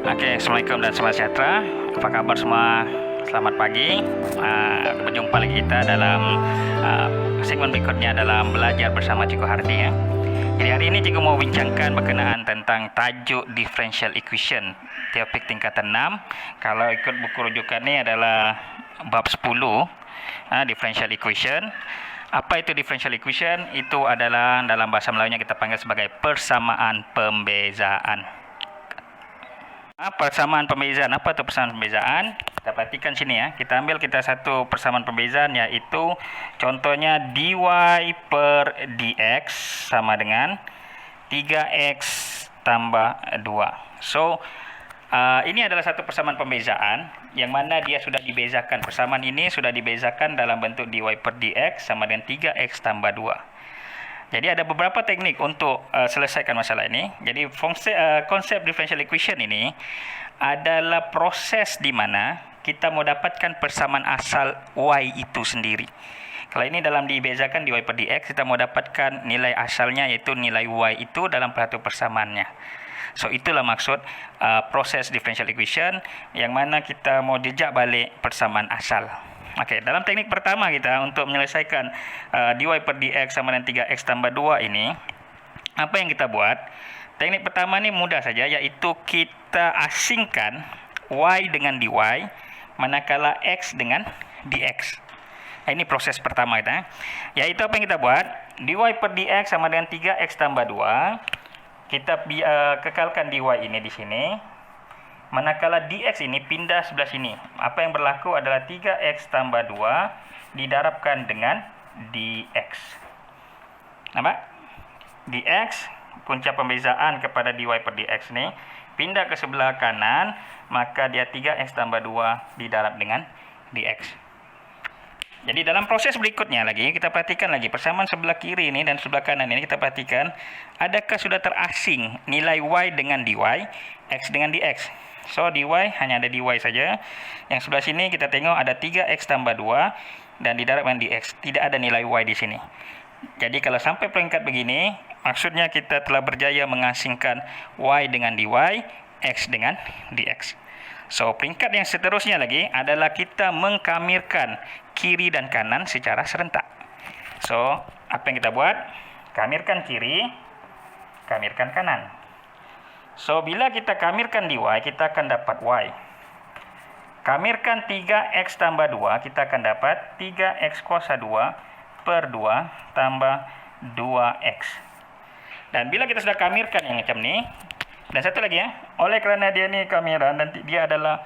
Oke, Assalamualaikum dan salam sejahtera. Apa kabar semua? Selamat pagi. Berjumpa lagi kita dalam segmen berikutnya dalam belajar bersama Cikgu Hardi ya. Jadi hari ini Cikgu mau bincangkan berkenaan tentang tajuk differential equation, topik tingkatan 6. Kalau ikut buku rujukan ni adalah bab 10, differential equation. Apa itu differential equation? Itu adalah dalam bahasa Melayunya kita panggil sebagai persamaan pembezaan. Persamaan pembezaan. Apa itu persamaan pembezaan? Kita perhatikan sini ya. Kita ambil satu persamaan pembezaan, yaitu contohnya dy per dx sama dengan 3x tambah 2. So, ini adalah satu persamaan pembezaan yang mana dia sudah dibezakan. Persamaan ini sudah dibezakan dalam bentuk dy per dx sama dengan 3x tambah 2. Jadi ada beberapa teknik untuk selesaikan masalah ini. Jadi konsep differential equation ini adalah proses di mana kita mau dapatkan persamaan asal y itu sendiri. Kalau ini dalam dibezakan dy per dx, kita mau dapatkan nilai asalnya, yaitu nilai y itu dalam satu persamaannya. So itulah maksud proses differential equation, yang mana kita mau jejak balik persamaan asal. Okey, dalam teknik pertama kita untuk menyelesaikan dy per dx sama dengan 3x tambah 2 ini, apa yang kita buat? Teknik pertama ni mudah saja, iaitu kita asingkan y dengan dy, manakala x dengan dx. Ini proses pertama kita. Yaitu apa yang kita buat? Dy per dx sama dengan 3x tambah 2. Kita kekalkan dy ini di sini. Manakala dx ini pindah sebelah sini, apa yang berlaku adalah 3x tambah 2 didarabkan dengan dx. Nampak? Dx, punca pembezaan kepada dy per dx ini, pindah ke sebelah kanan, maka dia 3x tambah 2 didarab dengan dx. Jadi dalam proses berikutnya lagi, kita perhatikan lagi persamaan sebelah kiri ini dan sebelah kanan ini, kita perhatikan adakah sudah terasing nilai y dengan dy, x dengan dx. So dy hanya ada dy saja. Yang sebelah sini kita tengok ada 3x tambah 2 dan didarab dengan dx. Tidak ada nilai y di sini. Jadi kalau sampai peringkat begini, maksudnya kita telah berjaya mengasingkan y dengan dy, x dengan dx. So peringkat yang seterusnya lagi adalah kita mengkamirkan kiri dan kanan secara serentak. So apa yang kita buat? Kamirkan kiri, kamirkan kanan. So, bila kita kamirkan dy, kita akan dapat y. Kamirkan 3x tambah 2, kita akan dapat 3x kuasa 2 per 2 tambah 2x. Dan bila kita sudah kamirkan yang macam ni, dan satu lagi ya, oleh kerana dia ni kamiran dan dia adalah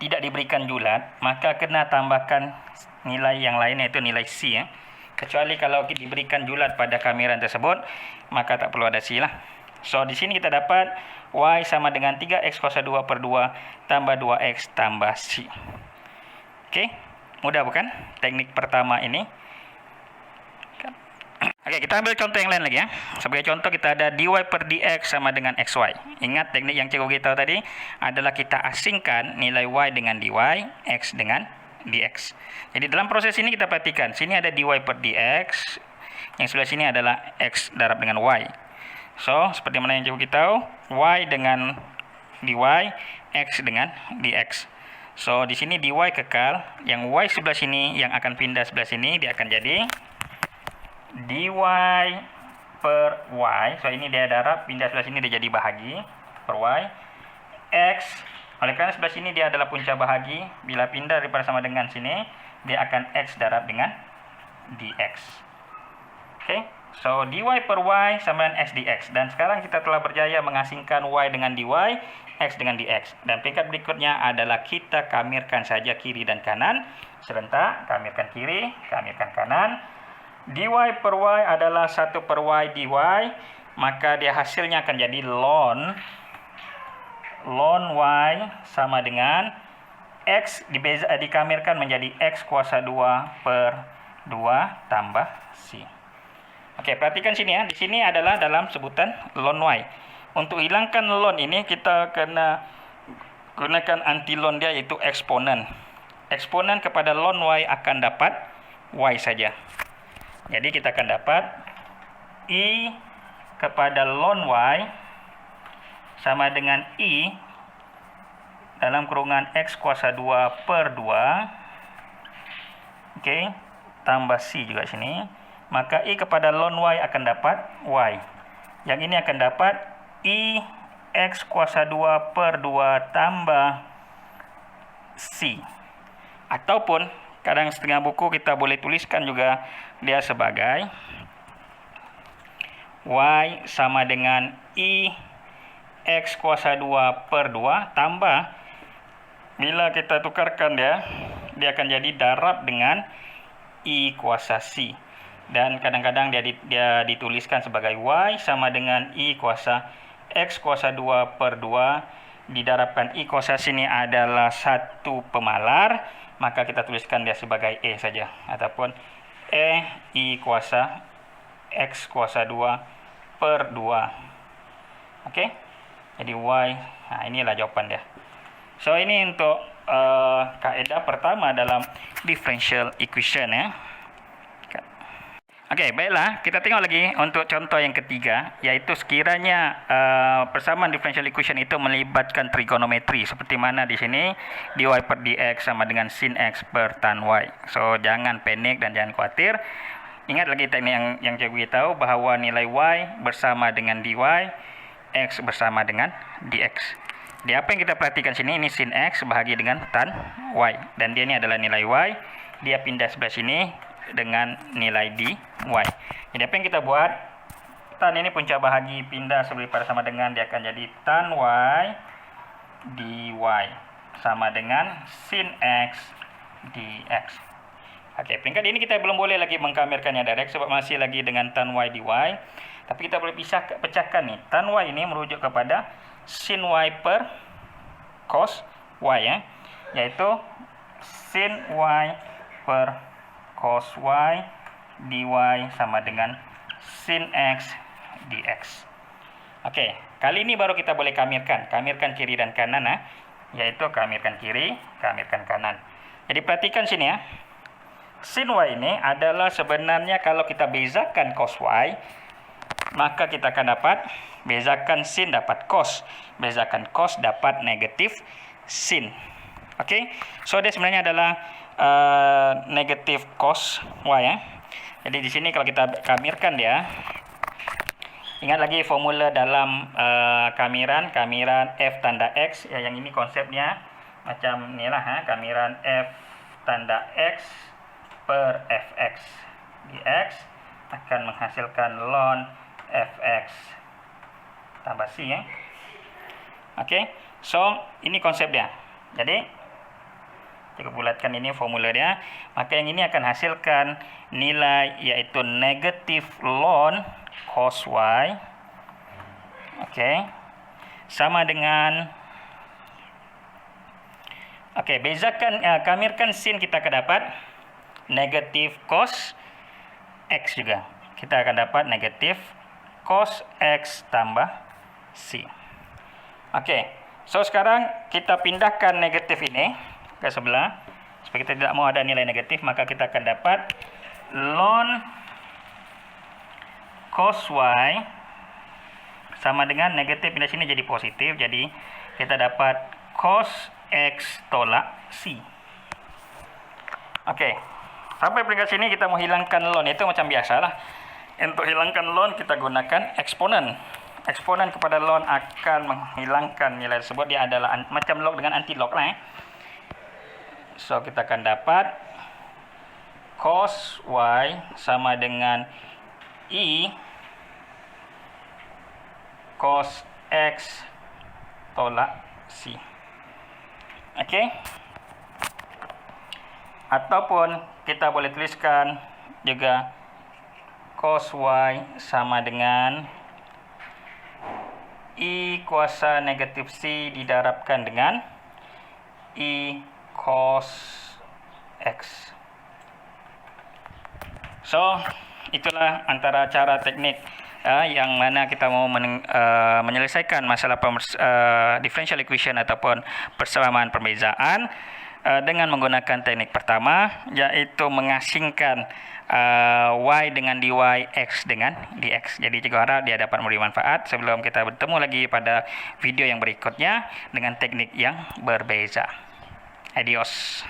tidak diberikan julat, maka kena tambahkan nilai yang lain, iaitu nilai c ya. Kecuali kalau diberikan julat pada kamiran tersebut, maka tak perlu ada c lah. So, di sini kita dapat y sama dengan 3x kuasa 2 per 2 tambah 2x tambah c. Okey, mudah bukan teknik pertama ini? Okey, kita ambil contoh yang lain lagi ya. Sebagai contoh kita ada dy per dx sama dengan xy. Ingat teknik yang cikgu beritahu tadi adalah kita asingkan nilai y dengan dy, x dengan dx. Jadi dalam proses ini kita perhatikan, sini ada dy per dx, yang sebelah sini adalah x darab dengan y. So, seperti mana yang cikgu beritahu, y dengan dy, x dengan dx. So, di sini dy kekal, yang y sebelah sini yang akan pindah sebelah sini, dia akan jadi dy per y. So, ini dia darab, pindah sebelah sini dia jadi bahagi per y. X, oleh kerana sebelah sini dia adalah punca bahagi, bila pindah daripada sama dengan sini, dia akan x darab dengan dx. Okey. So, dy per y sama dengan x dx. Dan sekarang kita telah berjaya mengasingkan y dengan dy, x dengan dx. Dan peringkat berikutnya adalah kita kamirkan saja kiri dan kanan serentak. Kamirkan kiri, kamirkan kanan. Dy per y adalah 1 per y dy, maka dia hasilnya akan jadi ln y sama dengan x dikamirkan menjadi x kuasa 2 per 2 tambah c. Okey, perhatikan sini ya. Di sini adalah dalam sebutan ln y. Untuk hilangkan ln ini, kita kena gunakan anti ln dia, iaitu eksponen. Eksponen kepada ln y akan dapat y saja. Jadi kita akan dapat i kepada ln y sama dengan I dalam kurungan X kuasa 2 per 2. Oke, tambah C juga sini. Maka I kepada ln Y akan dapat Y. Yang ini akan dapat I X kuasa 2 per 2 tambah C. Ataupun kadang setengah buku kita boleh tuliskan juga dia sebagai Y sama dengan I X kuasa 2 per 2 tambah, bila kita tukarkan dia akan jadi darab dengan I kuasa C. Dan kadang-kadang dia dituliskan sebagai Y sama dengan I kuasa X kuasa 2 per 2 didarabkan I kuasa sini adalah 1 pemalar, maka kita tuliskan dia sebagai E saja, ataupun E I kuasa X kuasa 2 per 2. Oke, jadi Y, nah inilah jawaban dia. So ini untuk kaedah pertama dalam differential equation ya. Oke, baiklah, kita tengok lagi untuk contoh yang ketiga, yaitu sekiranya persamaan differential equation itu melibatkan trigonometri, seperti mana di sini dy per dx sama dengan sin x per tan y. So jangan panik dan jangan khawatir. Ingat lagi teknik yang saya beritahu bahwa nilai y bersama dengan dy, x bersama dengan dx. Di apa yang kita perhatikan sini, ini sin x bahagi dengan tan y, dan dia ini adalah nilai y, dia pindah sebelah sini dengan nilai dy. Jadi apa yang kita buat, tan ini punca bahagi pindah pada sama dengan, dia akan jadi tan y dy sama dengan sin x dx. Oke, peringkat ini kita belum boleh lagi mengkamirkannya direct sebab masih lagi dengan tan y dy. Tapi kita boleh pecahkan nih. Tan y ini merujuk kepada sin y per cos y ya, yaitu sin y per cos y dy sama dengan sin x dx. Oke, kali ini baru kita boleh kamirkan kiri dan kanan ya, yaitu kamirkan kiri, kamirkan kanan. Jadi perhatikan sini ya, sin y ini adalah sebenarnya kalau kita bezakan cos y, maka kita akan dapat bezakan sin dapat cos, bezakan cos dapat negatif sin. Oke, so dia sebenarnya adalah negatif cos y ya. Jadi di sini kalau kita kamirkan dia, ingat lagi formula dalam kamiran f tanda x ya, yang ini konsepnya macam inilah ha, kamiran f tanda x per fx dx akan menghasilkan ln fx tambah c ya. Oke, so ini konsep dia. Jadi kita bulatkan ini formula dia, maka yang ini akan hasilkan nilai yaitu negatif ln cos y. Oke, sama dengan, oke, bezakan kamirkan sin, kita akan dapat negatif cos x juga. Kita akan dapat negatif cos x tambah c. Oke, so sekarang kita pindahkan negatif ini ke sebelah supaya kita tidak mau ada nilai negatif, maka kita akan dapat ln cos y sama dengan negatif pindah sini jadi positif, jadi kita dapat cos x tolak c. Oke, sampai peringkat sini kita mau hilangkan ln, itu macam biasalah. Untuk hilangkan ln kita gunakan eksponen. Eksponen kepada ln akan menghilangkan nilai tersebut, dia adalah macam log dengan anti log lah ya. So kita akan dapat cos y sama dengan I cos x tolak c. Oke. Ataupun kita boleh tuliskan juga cos y sama dengan I kuasa negatif c didarabkan dengan I cos x. So itulah antara cara teknik yang mana kita mau menyelesaikan masalah differential equation ataupun persamaan perbezaan dengan menggunakan teknik pertama, yaitu mengasingkan y dengan dy, x dengan dx. Jadi cikgu harap dia dapat memberi manfaat. Sebelum kita bertemu lagi pada video yang berikutnya dengan teknik yang berbeza. Adios.